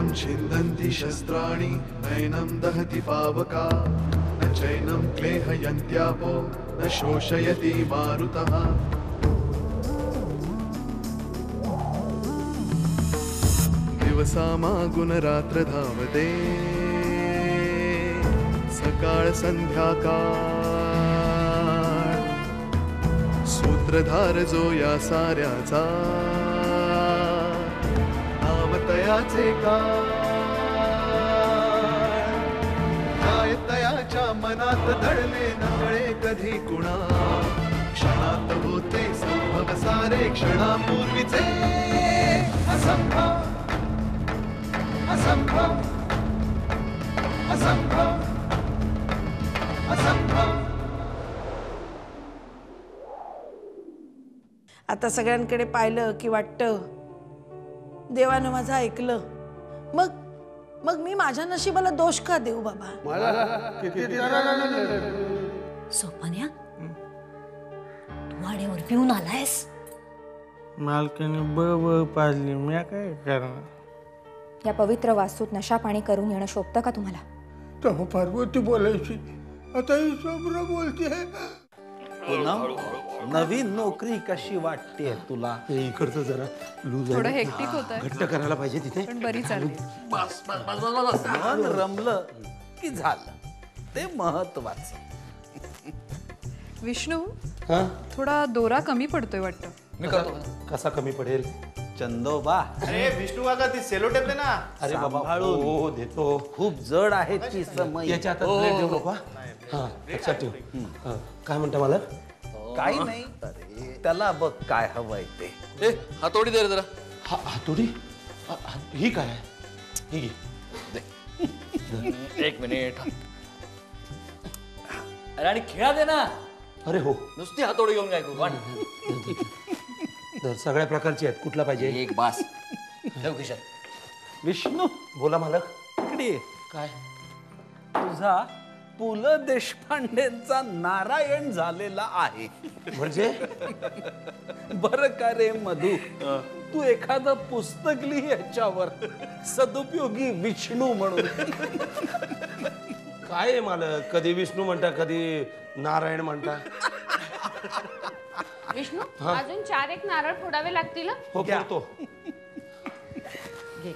नैनं छिन्दन्ति शस्त्राणि नैनं दहति पावका न चैनं क्लेहयन्त्यापो न शोषयति मारुतः दिवसामागुन रात्र धावते सकाळ संध्याकाळ सूत्रधार जो या साऱ्याचा तयाचे काय तयाच्या मनात दडले नकळे कधी कुणा क्षणात होते संभव सारे क्षणापूर्वीचे असंभव असंभव असंभव असंभव. आता सगळ्यांकडे पाहिलं की वाटतं देवानं माझं ऐकलं. मग मग मी माझ्या नशिबाला दोष का देऊ बाबा? सोपन्या तू वाड्यावर पिऊन आलायस? मालकाने बळ पाजली, मी काय करणार? या पवित्र वास्तूत नशा पाणी करून येणं शोभतं का तुम्हाला? तेव्हा पार्वती बोलायची, आता ही सोबरा बोलते. नवीन नोकरी कशी वाटते तुला? इकडचं जरा लूज थोडं हेक्टिक होतंय घट्ट करायला पाहिजे तिथे. पण बरी चालली. मन रमलं की झालं, ते महत्वाचं. विष्णू थोडा दोरा कमी पडतोय वाटतं. मी करतो. कसा कमी पडेल? चंदोबा, अरे विष्णू काका ती सेलो टेप दे ना. अरे बाबा हो देतो. खूप जड आहे ती समय. याच्या हातात प्लेट देऊ नको. हा लक्षात ठेव. काय म्हणता मला? काही नाही, त्याला बघ काय हवंय ते. हातोडी दे रे जरा. हातोडी? ही काय आहे? ही घे. एक मिनिट. अरे आणि खेळा दे ना. अरे हो, नुसती हातोडी घेऊन काय करू? सगळ्या प्रकारची आहेत. कुठला पाहिजे? एक बास. ठेव खिशात. विष्णू, बोला मालक. इकडे ये. काय? तुझा पु ल देशपांडेंचा नारायण झालेला आहे. म्हणजे बर का रे मधु, तू एखादं पुस्तक लिही याच्यावर, सदुपयोगी विष्णू म्हणून. काय आहे मालक? कधी विष्णू म्हणता, कधी नारायण म्हणता. विष्णू अजून 4-1 नारळ फोडावे लागतील. हो फोडतो. घे.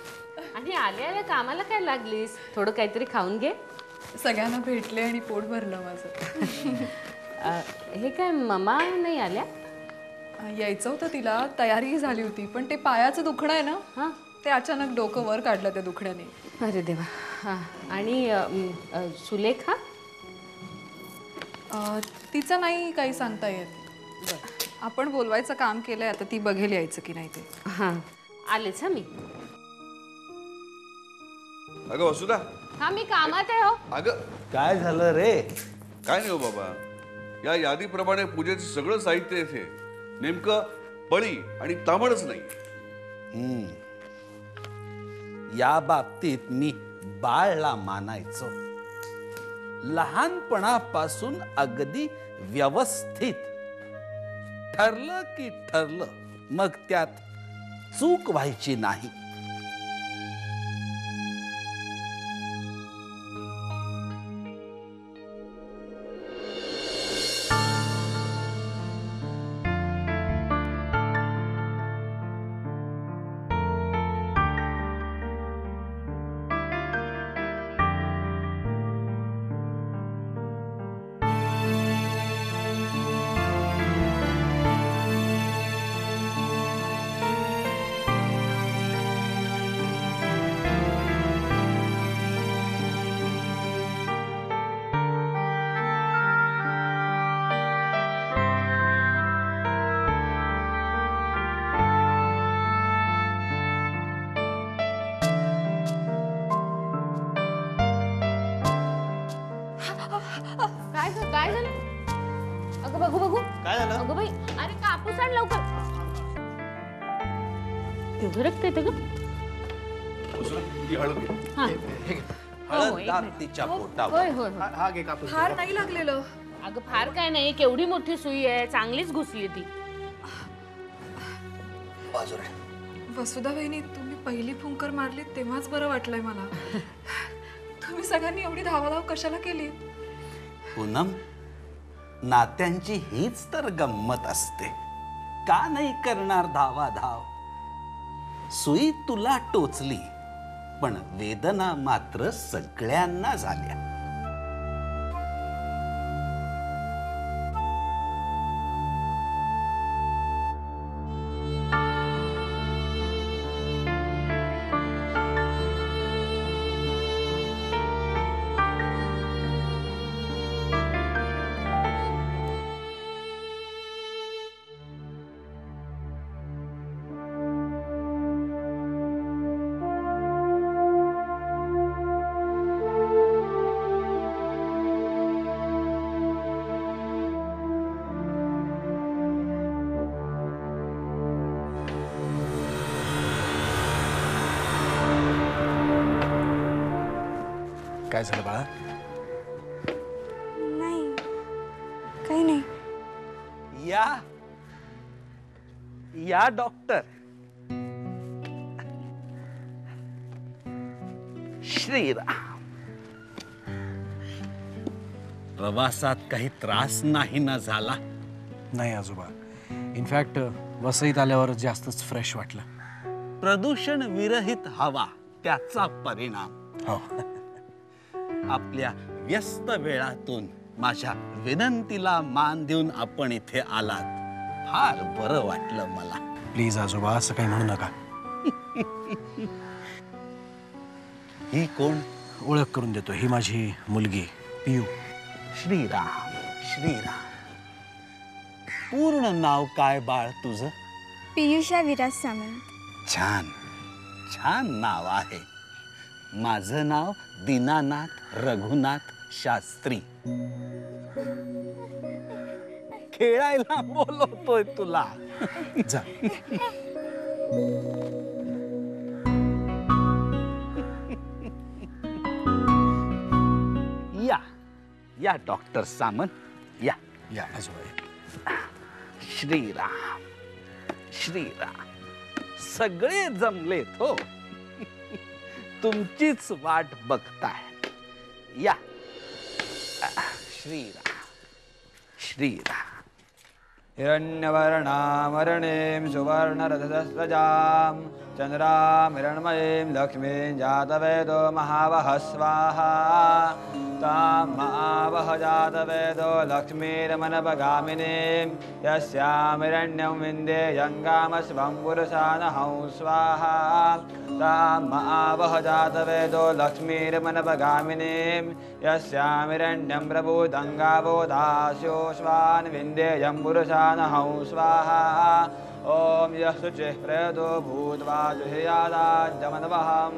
आणि आल्या कामाला काय लागलीस? थोडं काहीतरी खाऊन घे. सगळ्यांना भेटले आणि पोट भरलं माझं. हे काय ममा नाही आल्या? यायचं होतं तिला, तयारी झाली होती, पण ते पायाचं दुखणं आहे ना, ते अचानक डोकं वर काढलं त्या दुखण्याने. अरे देवा. आणि सुलेखा? तिचं नाही काही सांगता येत. आपण बोलवायचं काम केलंय, आता ती बघेल यायचं की नाही ते. हां आलेच. मी अगं वसुधा. हा मी कामात आहे हो. अगं काय झालं रे? काय नाही हो बाबा, या यादीप्रमाणे पूजेचं सगळं साहित्य येथे, नेमकं बळी आणि तांबडच नाही. या बाबतीत मी बाळला मानायचो. लहानपणापासून अगदी व्यवस्थित. ठरलं की ठरलं, मग त्यात चूक व्हायची नाही. काय झालं? अगं बघू बघू. काय झालं? अगं बाई, अरे कापूस आण लवकर. एवढं रक्त येतं ग? हळद घे. हळद टाक तिच्या पोटावर. होय होय. हा घे कापूस. फार नाही लागलेलं. अगं फार काय नाही, केवढी मोठी सुई आहे, चांगलीच घुसली ती. बाजूला. वसुधा वहिनी तुम्ही पहिली फुंकर मारली तेव्हाच बरं वाटलंय मला. तुम्ही सगळ्यांनी एवढी धावाधाव कशाला केली? पूनम, नात्यांची हीच तर गंमत असते. का नाही करणार धावाधाव? सुई तुला टोचली, पण वेदना मात्र सगळ्यांना झाल्या. काय झालं बाळा? नाही, काही नाही. या डॉक्टर. श्रीराम. प्रवासात काही त्रास नाही ना झाला? नाही आजोबा, इनफॅक्ट वसईत आल्यावर जास्तच फ्रेश वाटलं. प्रदूषण विरहित हवा त्याचा परिणाम. हो. आपल्या व्यस्त वेळातून माझ्या विनंतीला मान देऊन आपण इथे आलात. फार बरं वाटलं मला. प्लीज आजोबा, असं काही म्हणू नका. ही कोण? ओळख करून देतो. ही माझी मुलगी पियू. श्रीराम. श्रीराम. पूर्ण नाव काय बाळ तुझं? पियुषा विराज सामंत. छान छान नाव आहे. माझं नाव दीनानाथ रघुनाथ शास्त्री. खेळायला बोलवतोय तुला. जा. या डॉक्टर सामंत, या. या आजोबा. श्रीराम. श्रीराम. सगळे जमलेत हो. तुमचीच वाट बघताय. या. श्रीराम. श्रीराम. हिरण्यवर्णामरणीं सुवर्णरथसस्रजां चन्द्रां हिरण्मयीं लक्ष्मीं जातवेदो महावः स्वाहा. तां महावः जातवेदो लक्ष्मीरमनपगामिनीं यस्यां हिरण्यं विन्देयङ्गामस्वं पुरुषानहं स्वाहा. तां महावः जातवेदो लक्ष्मीरमनपगामिनीं यस्यां हिरण्यं प्रभूदङ्गावोदास्यो स्वान् विन्देयं पुरुषानहं स्वाहा. ओम यशुचिः प्रेतो भूत्वा जुह्यादाज्जमनवहं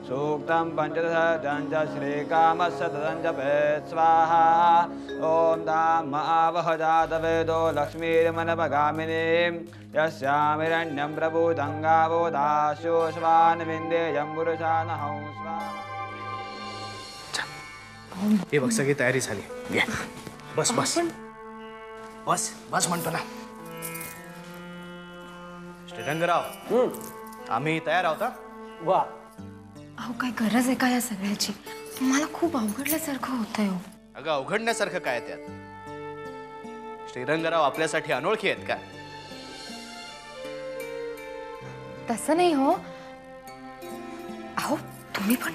सूक्तं पंचदशं च श्रीकामस्य जपेत् स्वाहा. ओम तां महावः जातवेदो लक्ष्मीर्मनपगामिनीं यस्यां हिरण्यं प्रभूदङ्गावोदास्यो स्वान् विन्देयं पुरुषानहं स्वाहा. हे बघ, सगळी तयारी झाली. बस बस बस बस म्हणतो ना. श्रीरंगराव, आम्ही तयार आहोत. वा. अहो, काय गरज आहे का या सगळ्याची? मला खूप अवघडल्यासारखं होतंय हो. अगं, अवघडण्यासारखं काय त्यात? श्रीरंगराव आपल्यासाठी अनोळखी आहेत का? तसं नाही हो. अहो, तुम्ही पण.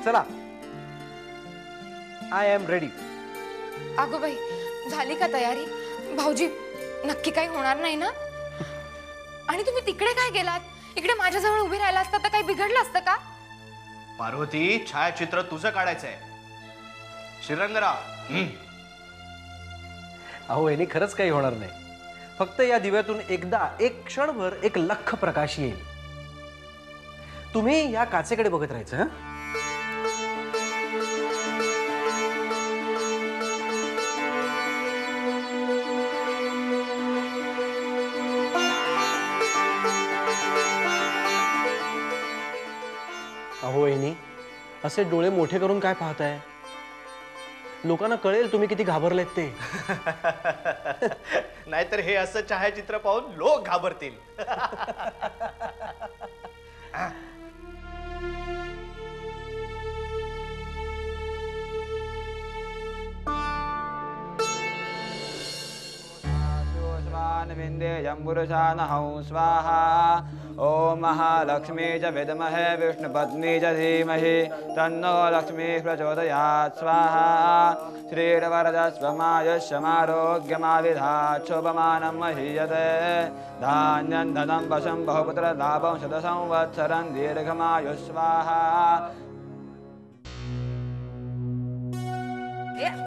चला, आय एम रेडी. अगो बाई, झाली का तयारी? भाऊजी, नक्की काही होणार नाही ना? आणि तुम्ही तिकडे काय गेलात? इकडे माझ्याजवळ उभे राहिला असता तर काही बिघडलं असतं का? पार्वती, छायाचित्र तुझं काढायचंय. श्रीरंगराव. अहो, यांनी खरंच काही होणार नाही. फक्त या दिव्यातून एकदा एक क्षणभर एक लख प्रकाश येईल. तुम्ही या काचेकडे बघत राहायचं. हं? अहो वहिनी, असे डोळे मोठे करून काय पाहताय? लोकांना कळेल तुम्ही किती घाबरलेत ते. नाहीतर हे असं छायाचित्र पाहून लोक घाबरतील. विंदे जम्बुरुषानहं स्वाहा ओम महालक्ष्मी च विद्महे विष्णुपत्नी च धीमहि तन्नो लक्ष्मी प्रचोदयात् स्वाहा श्रीरवरदस्वमायुष्यमारोग्यमाविधात् शोभमानं महीयते धान्यं धनं वशं बहुपुत्रलाभं शतसंवत्सरं दीर्घमायुः स्वाहा।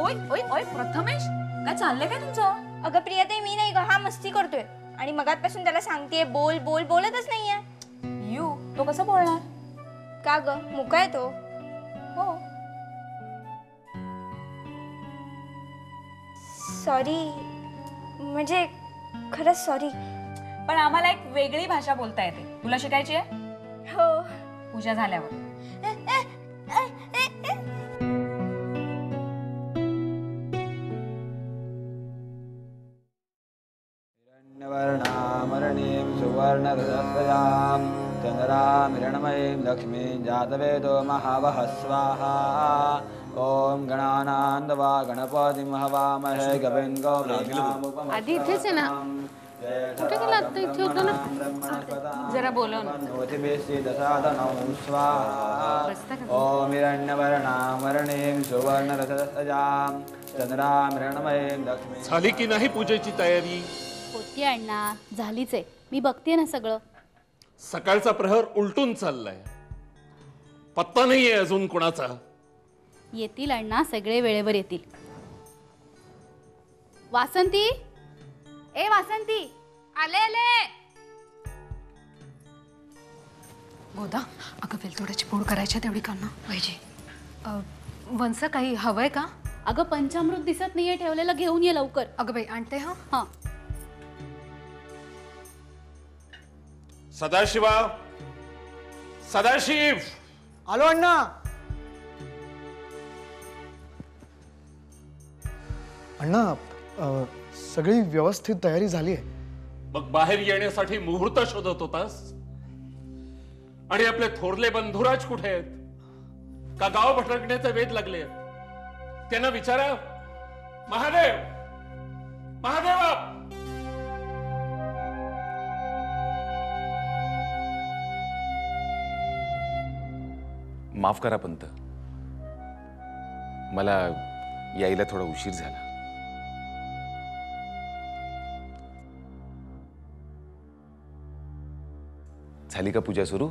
ओय ओय ओय प्रथमेश काय चाललंय काय तुमचं? अगं प्रियाताई मी नाही ग, हा मस्ती करतोय आणि मगातपासून त्याला सांगतेय बोल बोल, बोलतच नाहीये. यू तो कसं बोलणार? का ग मुका आहे तो? हो. सॉरी, म्हणजे खरंच सॉरी. पण आम्हाला एक वेगळी भाषा बोलता येते, तुला शिकायची आहे? हो. पूजा झाल्यावर. वर्णामरणीं सुवर्णरजस्रजां चन्द्रामिरणमयीं लक्ष्मीं जातवेदो महावः स्वाहा। ओम गणानान्वा गणपतिं हवामहे कविं गौरीणामुपमश्रवस्तमं। आधी इथेच आहे ना? कुठे गेला आता? इथे होता ना? जरा बोलव ना. ओम हिरण्यवर्णामरणीं सुवर्णरजस्रजां चन्द्रामिरणमयीं लक्ष्मीं। झाली की नाही पूजेची तयारी? होती अण्णा, झालीच आहे. मी बघते ना सगळं. सकाळचा प्रहर उलटून चाललाय, पत्ता नाहीये अजून कोणाचा. येतील अण्णा, सगळे वेळेवर येतील. वासंती, ए वासंती, आले आले. गोदा, अगं वेलदोड्याची पूड करायची तेवढी करणं पाहिजे. वंस काही हवंय का? अगं पंचामृत दिसत नाहीये ठेवलेलं, घेऊन ये लवकर. अगं बाई आणते. हा हा. सदाशिवा, सदाशिव. आलो अण्णा. अण्णा, सगळी व्यवस्थित तयारी झाली आहे. मग बाहेर येण्यासाठी मुहूर्त शोधत होतास? आणि आपले थोरले बंधुराज कुठे आहेत? का गाव भटकण्याचे वेध लागले? त्यांना विचारा. महादेव, महादेवा. माफ करा पंत, मला यायला थोडा उशीर झाला. झाली का पूजा सुरू?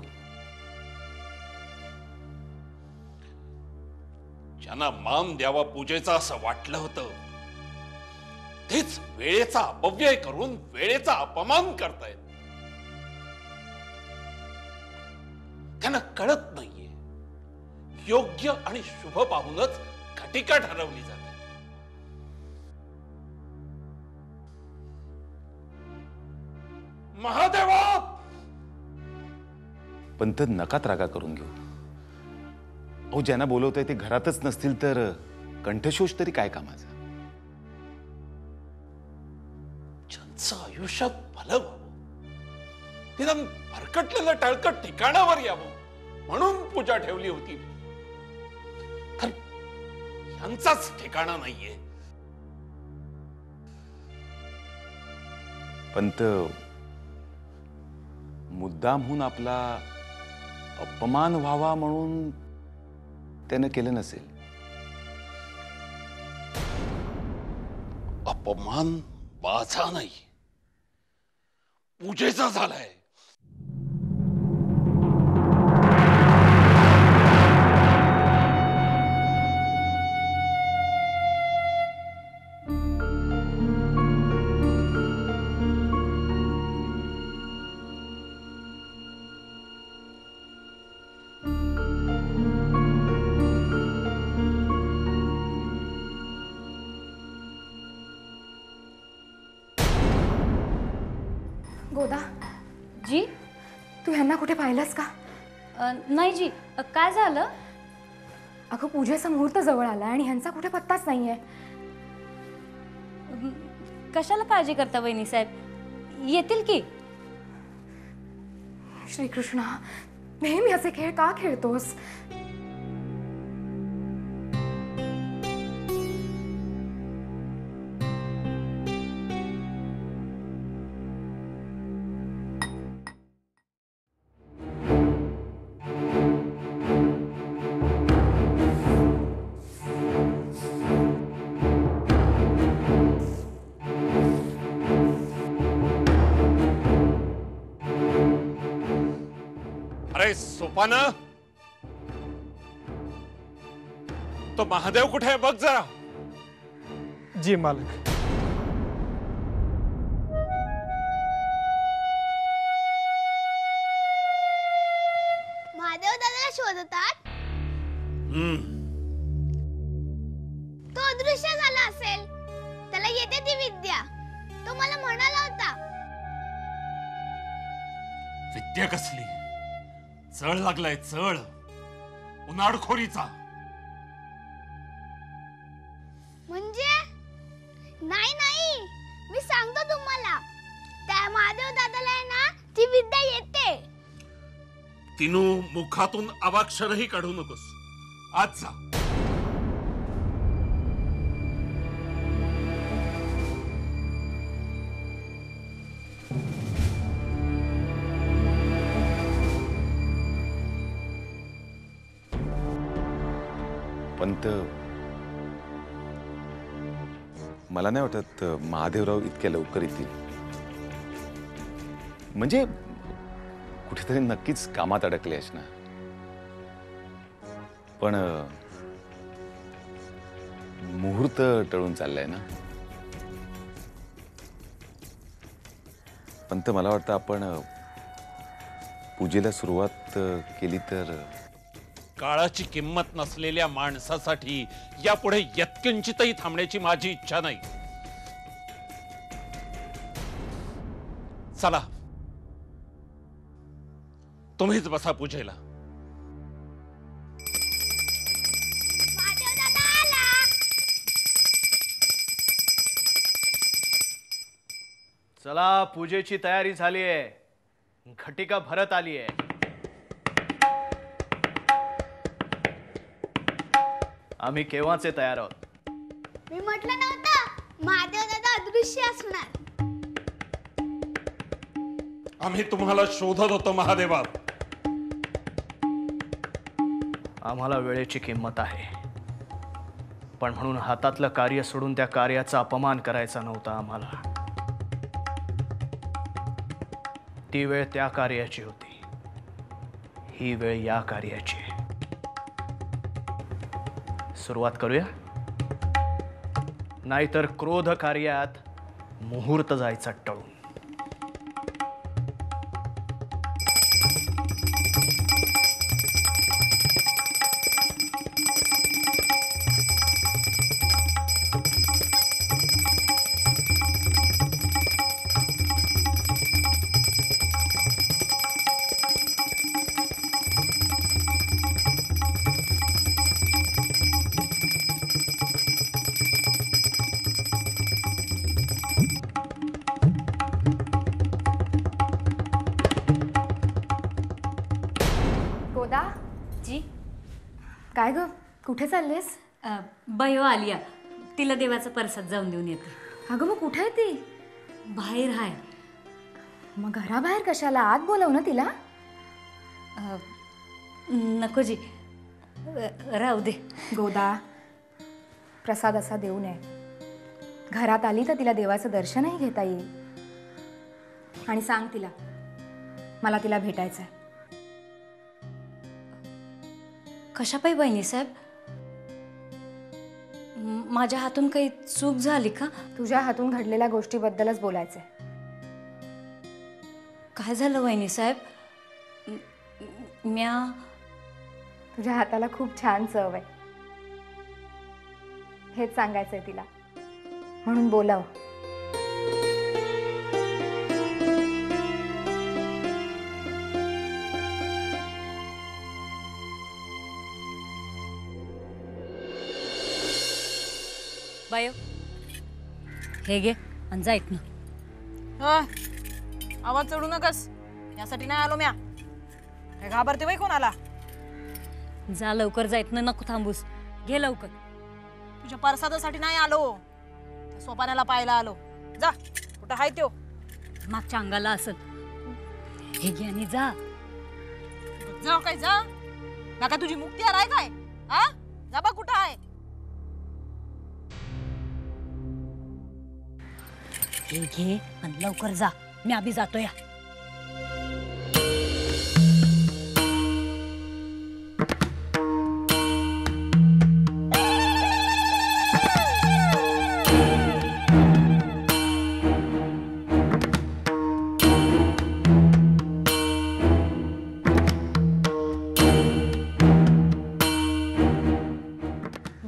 ज्यांना मान द्यावा पूजेचा असं वाटलं होतं, तेच वेळेचा अपव्यय करून वेळेचा अपमान करतायत. त्यांना कळत नाहीये, योग्य आणि शुभ पाहूनच घटिका ठरवली जाते. महादेवा. पंत, नकात रागा करून घेऊ. अहो, ज्यांना बोलवतंय ते घरातच नसतील तर कंठशोष तरी काय कामाचा? ज्यांचं आयुष्यात भलं व्हावं, निदान भरकटलेलं टळकट ठिकाणावर यावं म्हणून पूजा ठेवली होती. तर यांचाच ठिकाणा नाहीये. पंत, मुद्दामहून आपला अपमान व्हावा म्हणून त्यानं केलं नसेल. अपमान माझा नाही, पूजेचा झालाय. गोदा जी, तू ह्यांना कुठे पाहिलंस का? नाही जी. काय झालं? अगं पूजेचा मुहूर्त जवळ आलाय आणि ह्यांचा कुठे पत्ताच नाहीये. कशाला काळजी करता वहिनी साहेब, येतील की. श्रीकृष्णा, नेहमी असे खेळ का खेळतोस? अरे सोपाना, तो महादेव कुठे आहे बघ जरा. जी मालक. महादेव दादाला शोधतात. तो अदृश्य झाला असेल. त्याला येते ती विद्या. तो मला म्हणाला होता. विद्या कसली? चळ लागलाय चळ, उन्हाळखोरीचा. म्हणजे नाही नाही, मी सांगतो तुम्हाला, त्या महादेव दादाला आहे ना ती विद्या येते. तिनू मुखातून अवाक्षरही काढू नकोस. आज जा. पंत, मला नाही वाटत महादेवराव इतक्या लवकर येतील. म्हणजे कुठेतरी नक्कीच कामात अडकले असणार. पण मुहूर्त टळून चाललाय ना. पंत, मला वाटतं आपण पूजेला सुरुवात केली तर. काळाची किंमत नसलेल्या माणसासाठी यापुढे यत्किंचितही थांबण्याची माझी इच्छा नाही. चला, तुम्हीच बसा पूजेला. चला, पूजेची तयारी झाली आहे. घटिका भरत आली आहे. आम्ही केव्हाचे तयार आहोत. मी म्हटलं नव्हतं महादेव दादा अदृश्य असणार. आम्ही तुम्हाला शोधत होतो महादेवा. आम्हाला वेळेची किंमत आहे, पण म्हणून हातातलं कार्य सोडून त्या कार्याचा अपमान करायचा नव्हता आम्हाला. ती वेळ त्या कार्याची होती, ही वेळ या कार्याची आहे. सुरुवात करूया, नाहीतर क्रोध कार्यात मुहूर्त जायचा टळून. गोदा जी, काय ग, कुठे चाललेस? बयो आलिया, तिला देवाचा प्रसाद जाऊन देऊन येते. अगं मग कुठे आहे ती? बाहेर हाय. मग घराबाहेर कशाला? आत बोलव ना तिला. नको जी, राहू दे. गोदा, प्रसाद असा देऊ नये. घरात आली तर तिला देवाचं दर्शनही घेता येईल. आणि सांग तिला, मला तिला भेटायचं आहे. कशापायी बहिणी साहेब? माझ्या हातून काही चूक झाली का? तुझ्या हातून घडलेल्या गोष्टीबद्दलच बोलायचंय. काय झालं वहिनी साहेब? तुझ्या हाताला खूप छान चव आहे, हेच सांगायचंय तिला, म्हणून बोलाव. बायो, हे घे आणि जा इथनं. आवाज चढू नकस, यासाठी नाही आलो म्या. घाबरते बाई कोणाला? जा लवकर जायत ना, नको थांबूस. घे लवकर. तुझ्या परसादासाठी नाही आलो, सोपाण्याला पाहायला आलो. जा, कुठं हाय त्यो? मागच्या अंगाला असल. हे घे आणि जा. जा काय जा? नका तुझी मुक्ती आहे काय? हा, जा बा कुठं आहे? हे घे आणि लवकर जा. मी आधी जातो या.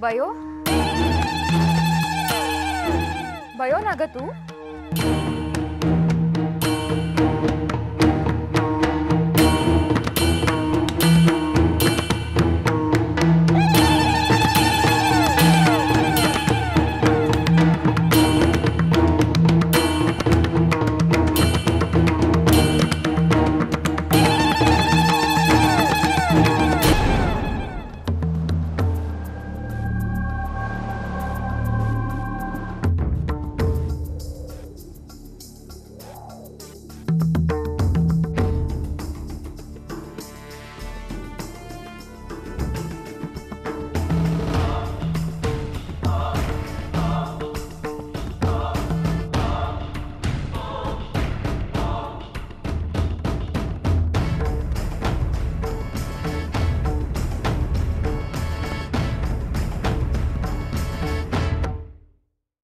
बयो बयो ना ग तू?